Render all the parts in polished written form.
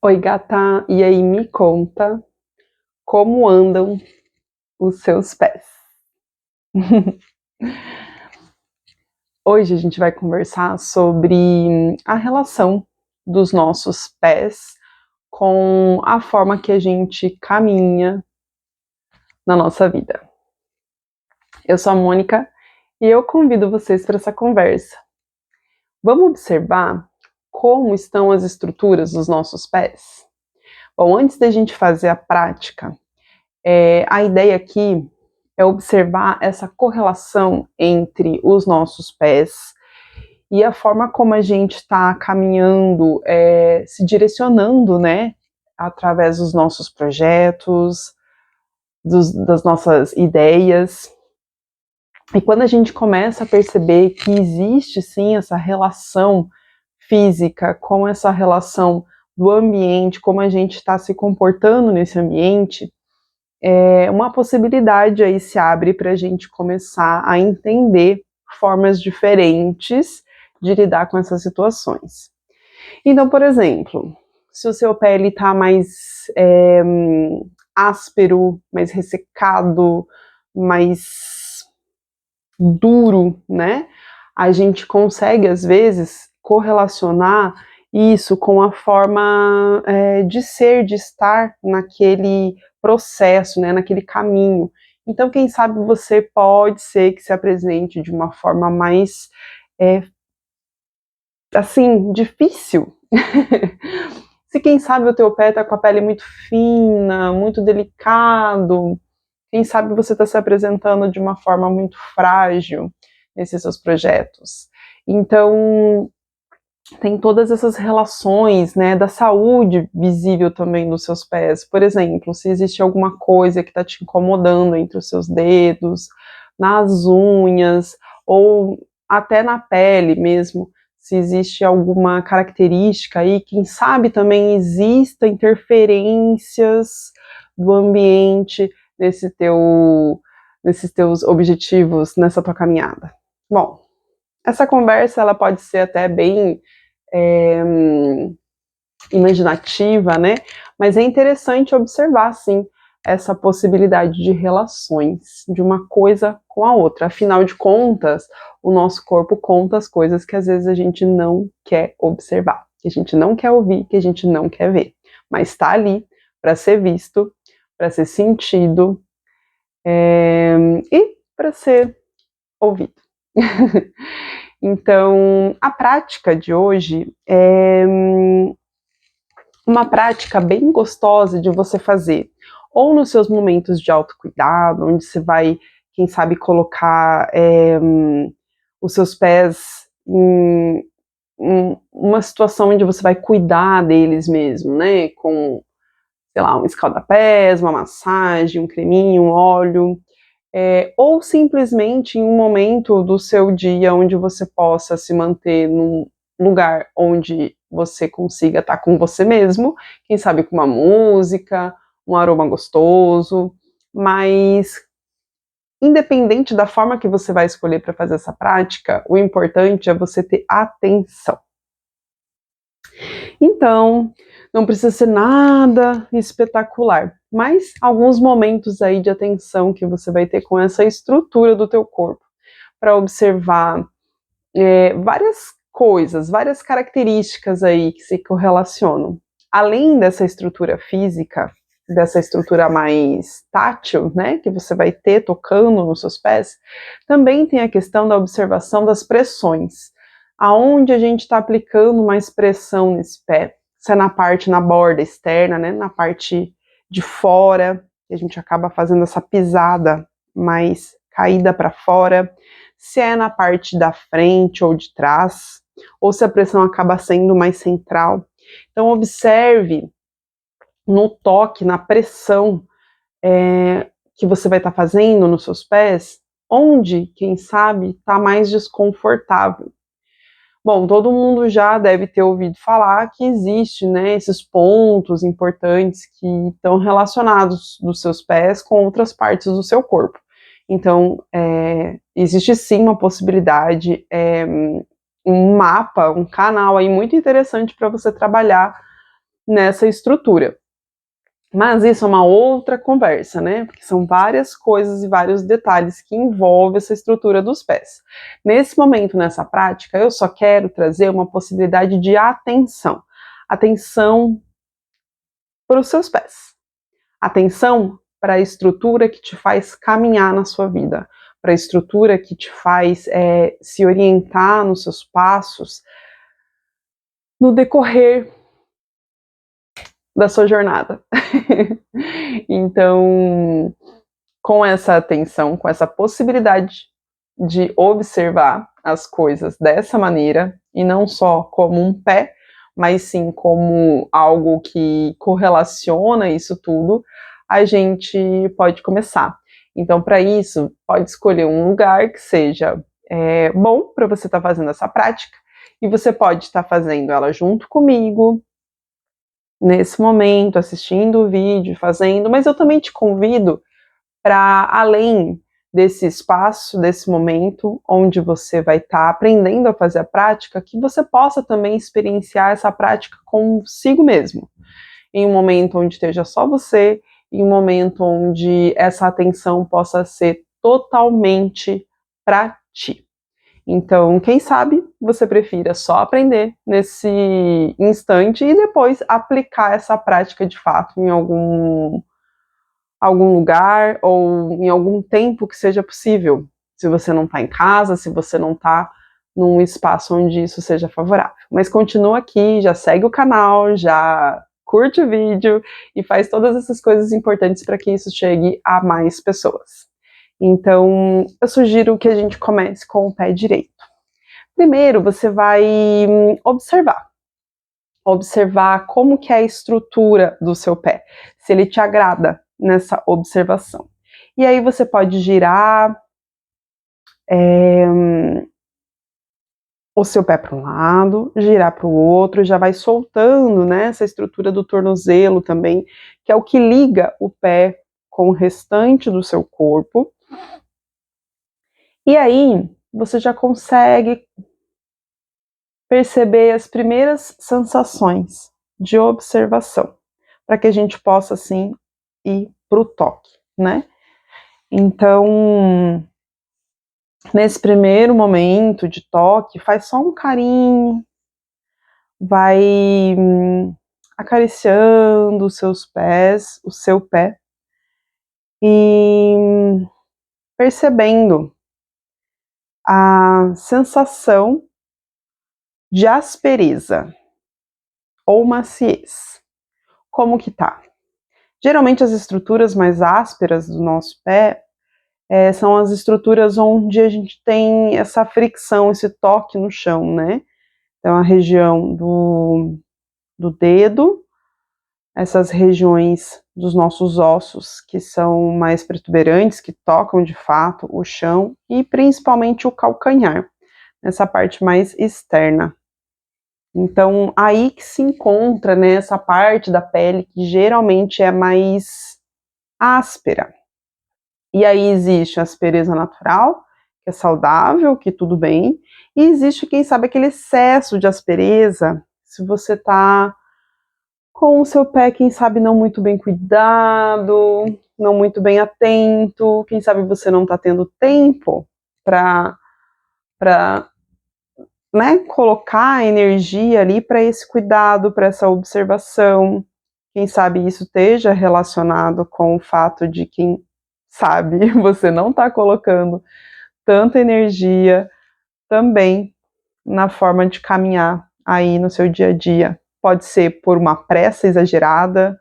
Oi, gata, e aí me conta como andam os seus pés? Hoje a gente vai conversar sobre a relação dos nossos pés com a forma que a gente caminha na nossa vida. Eu sou a Mônica e eu convido vocês para essa conversa. Vamos observar como estão as estruturas dos nossos pés? Bom, antes da gente fazer a prática, a ideia aqui é observar essa correlação entre os nossos pés e a forma como a gente está caminhando, se direcionando, né, através dos nossos projetos, das nossas ideias. E quando a gente começa a perceber que existe sim essa relação física com essa relação do ambiente, como a gente está se comportando nesse ambiente, uma possibilidade aí se abre para a gente começar a entender formas diferentes de lidar com essas situações. Então, por exemplo, se o seu pé está mais áspero, mais ressecado, mais duro, né? A gente consegue, às vezes, correlacionar isso com a forma de ser, de estar naquele processo, né, naquele caminho. Então, quem sabe você pode ser que se apresente de uma forma mais, assim, difícil. Se quem sabe o teu pé tá com a pele muito fina, muito delicado, quem sabe você está se apresentando de uma forma muito frágil nesses seus projetos. Então, tem todas essas relações, né, da saúde visível também nos seus pés. Por exemplo, se existe alguma coisa que está te incomodando entre os seus dedos, nas unhas, ou até na pele mesmo, se existe alguma característica aí, quem sabe também exista interferências do ambiente nesses teus objetivos, nessa tua caminhada. Bom, essa conversa ela pode ser até bem imaginativa, né? Mas é interessante observar, sim, essa possibilidade de relações de uma coisa com a outra. Afinal de contas, o nosso corpo conta as coisas que às vezes a gente não quer observar, que a gente não quer ouvir, que a gente não quer ver. Mas está ali para ser visto, para ser sentido e para ser ouvido. Então, a prática de hoje é uma prática bem gostosa de você fazer, ou nos seus momentos de autocuidado, onde você vai, quem sabe, colocar os seus pés em uma situação onde você vai cuidar deles mesmo, né? Com, sei lá, um escalda-pés, uma massagem, um creminho, um óleo. Ou simplesmente em um momento do seu dia onde você possa se manter num lugar onde você consiga estar com você mesmo, quem sabe com uma música, um aroma gostoso, mas independente da forma que você vai escolher para fazer essa prática, o importante é você ter atenção. Então, não precisa ser nada espetacular, mas alguns momentos aí de atenção que você vai ter com essa estrutura do teu corpo, para observar várias coisas, várias características aí que se correlacionam. Além dessa estrutura física, dessa estrutura mais tátil, né, que você vai ter tocando nos seus pés, também tem a questão da observação das pressões. Aonde a gente está aplicando mais pressão nesse pé? Se é na borda externa, né, na parte de fora, que a gente acaba fazendo essa pisada mais caída para fora, se é na parte da frente ou de trás, ou se a pressão acaba sendo mais central. Então, observe no toque, na pressão que você vai estar fazendo nos seus pés, onde, quem sabe, está mais desconfortável. Bom, todo mundo já deve ter ouvido falar que existe, né, esses pontos importantes que estão relacionados dos seus pés com outras partes do seu corpo. Então, existe sim uma possibilidade, um mapa, um canal aí muito interessante para você trabalhar nessa estrutura. Mas isso é uma outra conversa, né? Porque são várias coisas e vários detalhes que envolvem essa estrutura dos pés. Nesse momento, nessa prática, eu só quero trazer uma possibilidade de atenção. Atenção para os seus pés. Atenção para a estrutura que te faz caminhar na sua vida. Para a estrutura que te faz se orientar nos seus passos no decorrer da sua jornada. Então, com essa atenção, com essa possibilidade de observar as coisas dessa maneira, e não só como um pé, mas sim como algo que correlaciona isso tudo, a gente pode começar. Então, para isso, pode escolher um lugar que seja bom para você estar fazendo essa prática, e você pode estar fazendo ela junto comigo, nesse momento, assistindo o vídeo, fazendo, mas eu também te convido para além desse espaço, desse momento onde você vai estar aprendendo a fazer a prática, que você possa também experienciar essa prática consigo mesmo, em um momento onde esteja só você, em um momento onde essa atenção possa ser totalmente para ti. Então, quem sabe você prefira só aprender nesse instante e depois aplicar essa prática de fato em algum lugar ou em algum tempo que seja possível. Se você não está em casa, se você não está num espaço onde isso seja favorável. Mas continua aqui, já segue o canal, já curte o vídeo e faz todas essas coisas importantes para que isso chegue a mais pessoas. Então, eu sugiro que a gente comece com o pé direito. Primeiro, você vai observar como que é a estrutura do seu pé, se ele te agrada nessa observação. E aí você pode girar o seu pé para um lado, girar para o outro, já vai soltando, né, essa estrutura do tornozelo também, que é o que liga o pé com o restante do seu corpo. E aí você já consegue perceber as primeiras sensações de observação, para que a gente possa, assim, ir para o toque, né? Então, nesse primeiro momento de toque, faz só um carinho, vai acariciando os seus pés, o seu pé, e percebendo a sensação de aspereza ou maciez. Como que tá? Geralmente as estruturas mais ásperas do nosso pé são as estruturas onde a gente tem essa fricção, esse toque no chão, né? Então a região do dedo, essas regiões dos nossos ossos que são mais protuberantes, que tocam de fato o chão, e principalmente o calcanhar, nessa parte mais externa. Então, aí que se encontra, né, essa parte da pele que geralmente é mais áspera. E aí existe a aspereza natural, que é saudável, que tudo bem, e existe, quem sabe, aquele excesso de aspereza, se você tá com o seu pé, quem sabe, não muito bem cuidado, não muito bem atento, quem sabe você não tá tendo tempo para né, colocar energia ali para esse cuidado, para essa observação. Quem sabe isso esteja relacionado com o fato de quem sabe você não está colocando tanta energia também na forma de caminhar aí no seu dia a dia. Pode ser por uma pressa exagerada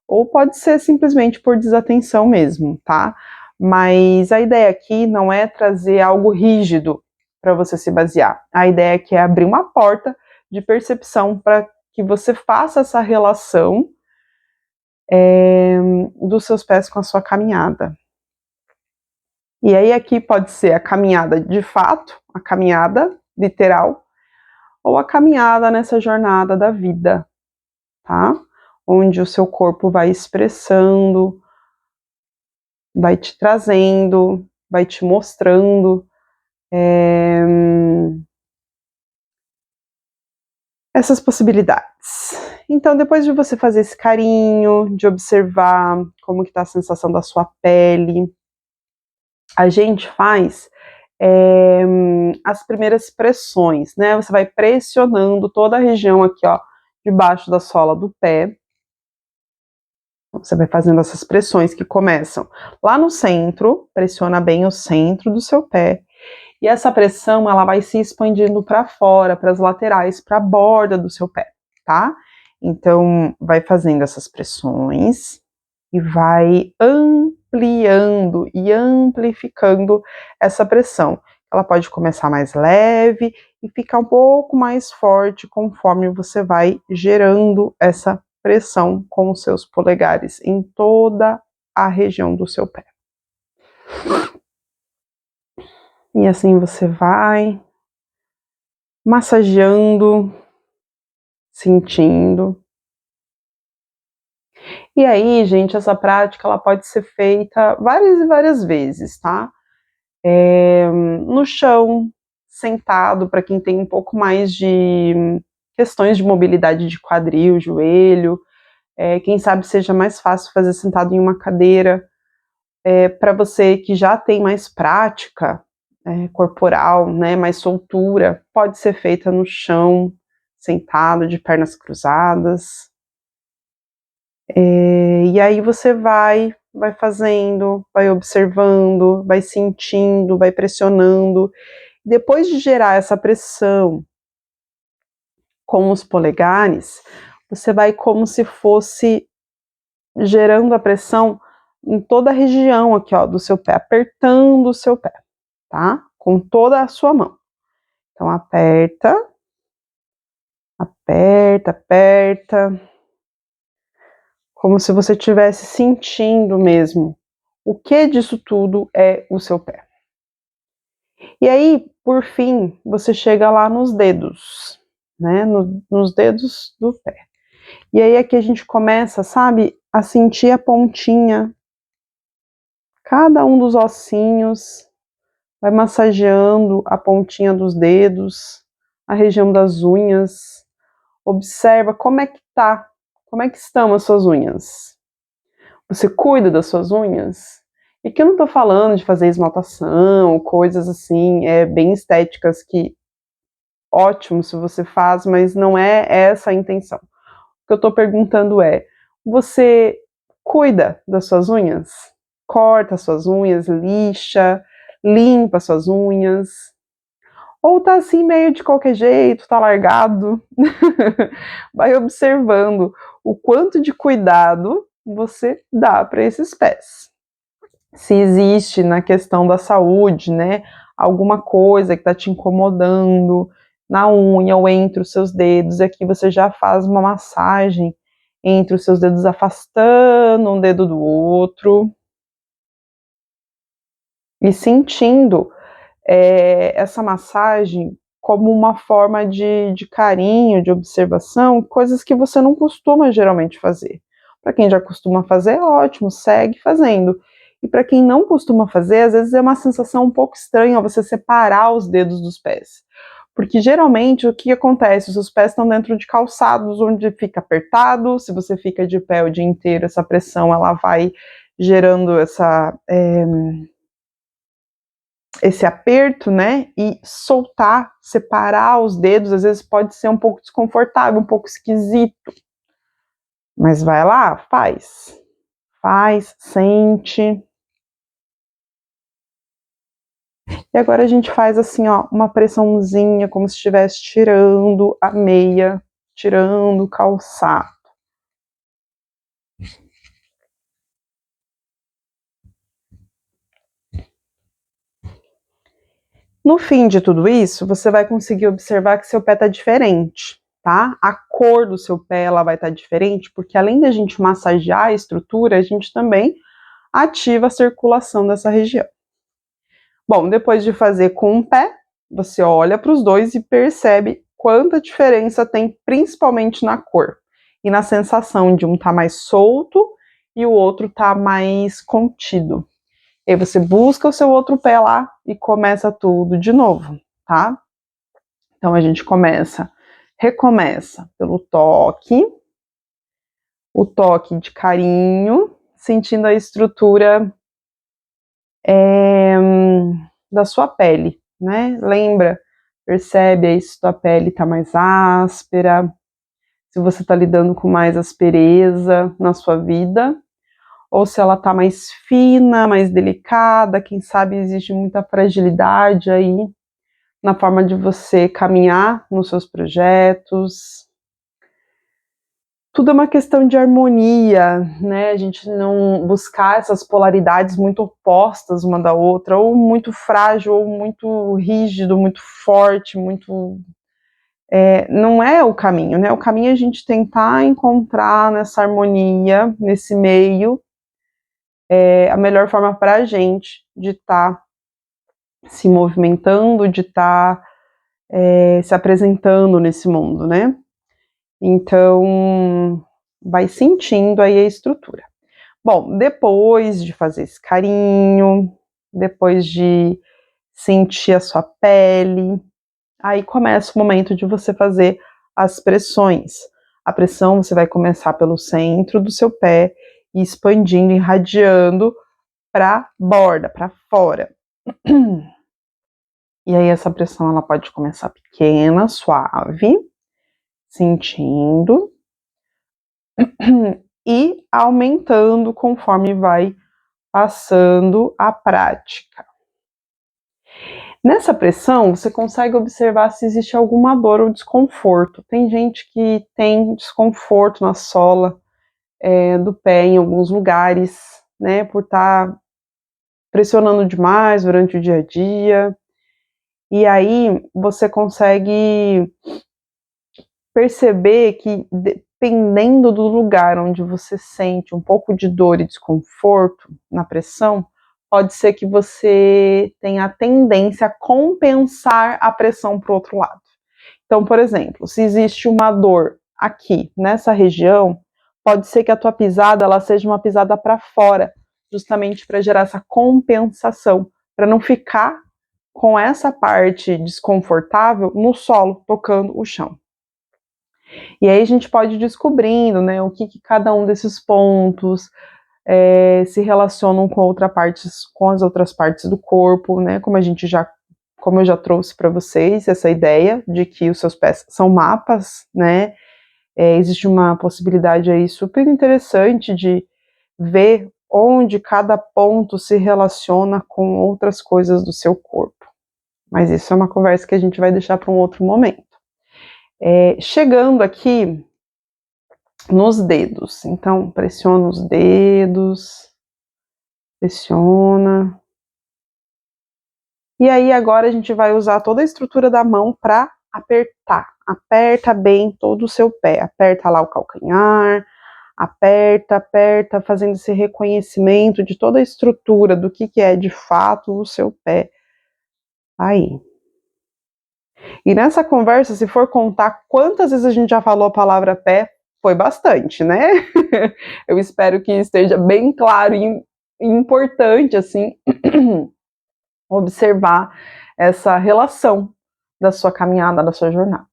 ou pode ser simplesmente por desatenção mesmo, tá? Mas a ideia aqui não é trazer algo rígido para você se basear. A ideia aqui é abrir uma porta de percepção para que você faça essa relação dos seus pés com a sua caminhada. E aí aqui pode ser a caminhada de fato, a caminhada literal, ou a caminhada nessa jornada da vida, tá? Onde o seu corpo vai expressando, vai te trazendo, vai te mostrando essas possibilidades. Então, depois de você fazer esse carinho, de observar como que tá a sensação da sua pele, a gente faz as primeiras pressões, né? Você vai pressionando toda a região aqui, ó, debaixo da sola do pé. Você vai fazendo essas pressões que começam lá no centro, pressiona bem o centro do seu pé. E essa pressão, ela vai se expandindo para fora, para as laterais, para a borda do seu pé, tá? Então, vai fazendo essas pressões e vai ampliando e amplificando essa pressão. Ela pode começar mais leve e ficar um pouco mais forte conforme você vai gerando essa pressão com os seus polegares em toda a região do seu pé. E assim você vai massageando, sentindo. E aí, gente, essa prática ela pode ser feita várias e várias vezes, tá? No chão, sentado, para quem tem um pouco mais de questões de mobilidade de quadril, joelho, quem sabe seja mais fácil fazer sentado em uma cadeira. Para você que já tem mais prática corporal, né, mais soltura, pode ser feita no chão, sentado, de pernas cruzadas. E aí você vai fazendo, vai observando, vai sentindo, vai pressionando. Depois de gerar essa pressão com os polegares, você vai como se fosse gerando a pressão em toda a região aqui, ó, do seu pé, apertando o seu pé, tá? Com toda a sua mão. Então, aperta, aperta, aperta, como se você estivesse sentindo mesmo o que disso tudo é o seu pé. E aí, por fim, você chega lá nos dedos, né? Nos dedos do pé. E aí aqui a gente começa, sabe, a sentir a pontinha, cada um dos ossinhos, vai massageando a pontinha dos dedos, a região das unhas. Observa como é que tá, como é que estão as suas unhas. Você cuida das suas unhas? E que eu não tô falando de fazer esmaltação, coisas assim, bem estéticas que ótimo se você faz, mas não é essa a intenção. O que eu tô perguntando é, você cuida das suas unhas? Corta as suas unhas, lixa, limpa as suas unhas? Ou tá assim meio de qualquer jeito, tá largado? Vai observando o quanto de cuidado você dá para esses pés. Se existe na questão da saúde, né, alguma coisa que está te incomodando na unha ou entre os seus dedos, e aqui você já faz uma massagem entre os seus dedos, afastando um dedo do outro e sentindo essa massagem como uma forma de carinho, de observação, coisas que você não costuma geralmente fazer. Para quem já costuma fazer, ótimo, segue fazendo. E para quem não costuma fazer, às vezes é uma sensação um pouco estranha você separar os dedos dos pés. Porque geralmente o que acontece? Os seus pés estão dentro de calçados onde fica apertado, se você fica de pé o dia inteiro, essa pressão ela vai gerando esse aperto, né, e soltar, separar os dedos, às vezes pode ser um pouco desconfortável, um pouco esquisito. Mas vai lá, faz, sente. E agora a gente faz assim, ó, uma pressãozinha, como se estivesse tirando a meia, tirando o calçado. No fim de tudo isso, você vai conseguir observar que seu pé está diferente, tá? A cor do seu pé ela vai estar diferente, porque além da gente massagear a estrutura, a gente também ativa a circulação dessa região. Bom, depois de fazer com um pé, você olha para os dois e percebe quanta diferença tem, principalmente na cor e na sensação de um estar mais solto e o outro estar mais contido. E aí você busca o seu outro pé lá e começa tudo de novo, tá? Então a gente começa recomeça pelo toque, o toque de carinho, sentindo a estrutura da sua pele, né? Lembra, percebe aí se sua pele está mais áspera, se você está lidando com mais aspereza na sua vida, ou se ela está mais fina, mais delicada, quem sabe existe muita fragilidade aí na forma de você caminhar nos seus projetos. Tudo é uma questão de harmonia, né? A gente não buscar essas polaridades muito opostas uma da outra, ou muito frágil, ou muito rígido, muito forte, muito... não é o caminho, né? O caminho é a gente tentar encontrar nessa harmonia, nesse meio, a melhor forma para a gente de estar se movimentando, de estar se apresentando nesse mundo, né? Então, vai sentindo aí a estrutura. Bom, depois de fazer esse carinho, depois de sentir a sua pele, aí começa o momento de você fazer as pressões. A pressão você vai começar pelo centro do seu pé e expandindo, irradiando para a borda, para fora. E aí essa pressão ela pode começar pequena, suave, sentindo e aumentando conforme vai passando a prática. Nessa pressão, você consegue observar se existe alguma dor ou desconforto. Tem gente que tem desconforto na sola do pé em alguns lugares, né, por estar pressionando demais durante o dia a dia. E aí você consegue perceber que, dependendo do lugar onde você sente um pouco de dor e desconforto na pressão, pode ser que você tenha a tendência a compensar a pressão para o outro lado. Então, por exemplo, se existe uma dor aqui, nessa região, pode ser que a tua pisada ela seja uma pisada para fora, justamente para gerar essa compensação, para não ficar com essa parte desconfortável no solo, tocando o chão. E aí a gente pode ir descobrindo, né, o que cada um desses pontos se relacionam com as outras partes do corpo, né, como eu já trouxe para vocês essa ideia de que os seus pés são mapas, né, existe uma possibilidade aí super interessante de ver onde cada ponto se relaciona com outras coisas do seu corpo. Mas isso é uma conversa que a gente vai deixar para um outro momento. Chegando aqui nos dedos, então pressiona os dedos, pressiona. E aí agora a gente vai usar toda a estrutura da mão para apertar. Aperta bem todo o seu pé, aperta lá o calcanhar, aperta, aperta, fazendo esse reconhecimento de toda a estrutura do que é de fato o seu pé. Aí. E nessa conversa, se for contar quantas vezes a gente já falou a palavra pé, foi bastante, né? Eu espero que esteja bem claro e importante, assim, observar essa relação da sua caminhada, da sua jornada.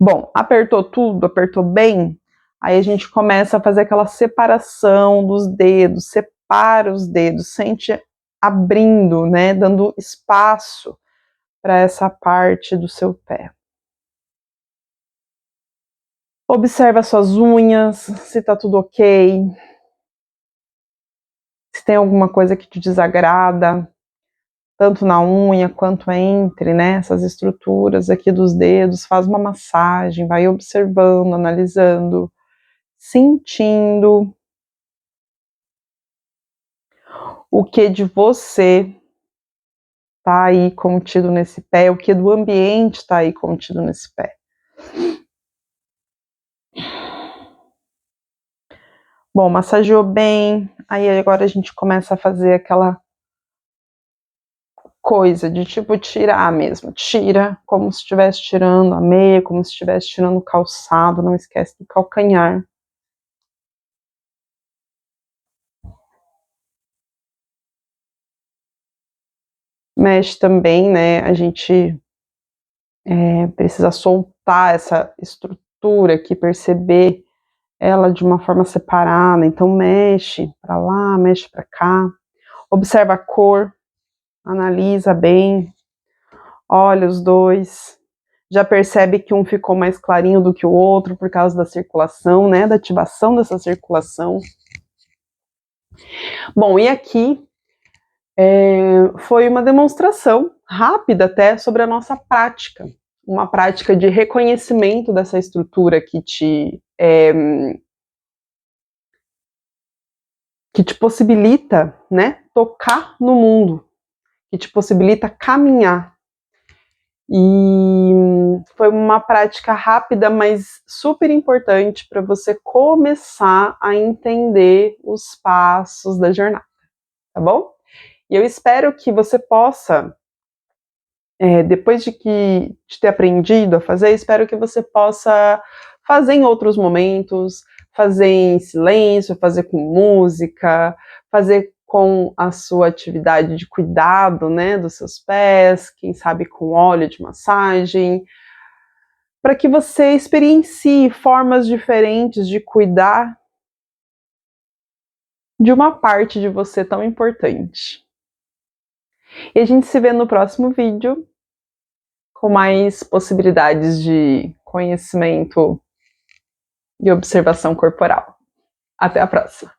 Bom, apertou tudo, apertou bem, aí a gente começa a fazer aquela separação dos dedos, separa os dedos, sente abrindo, né, dando espaço para essa parte do seu pé. Observa suas unhas, se tá tudo ok, se tem alguma coisa que te desagrada, tanto na unha quanto entre, né, essas estruturas aqui dos dedos. Faz uma massagem, vai observando, analisando, sentindo o que de você tá aí contido nesse pé, o que do ambiente tá aí contido nesse pé. Bom, massageou bem, aí agora a gente começa a fazer aquela coisa de tipo tirar mesmo, tira como se estivesse tirando a meia, como se estivesse tirando o calçado, não esquece do calcanhar. mexe também, né? A gente precisa soltar essa estrutura aqui, perceber ela de uma forma separada. Então mexe para lá, mexe para cá. Observa a cor, analisa bem, olha os dois. Já percebe que um ficou mais clarinho do que o outro por causa da circulação, né? Da ativação dessa circulação. Bom, e aqui foi uma demonstração rápida até sobre a nossa prática. Uma prática de reconhecimento dessa estrutura que te possibilita, né, tocar no mundo, que te possibilita caminhar. E foi uma prática rápida, mas super importante para você começar a entender os passos da jornada, tá bom? E eu espero que você possa, depois de ter aprendido a fazer, espero que você possa fazer em outros momentos, fazer em silêncio, fazer com música, fazer com a sua atividade de cuidado, né, dos seus pés, quem sabe com óleo de massagem, para que você experiencie formas diferentes de cuidar de uma parte de você tão importante. E a gente se vê no próximo vídeo com mais possibilidades de conhecimento e observação corporal. Até a próxima!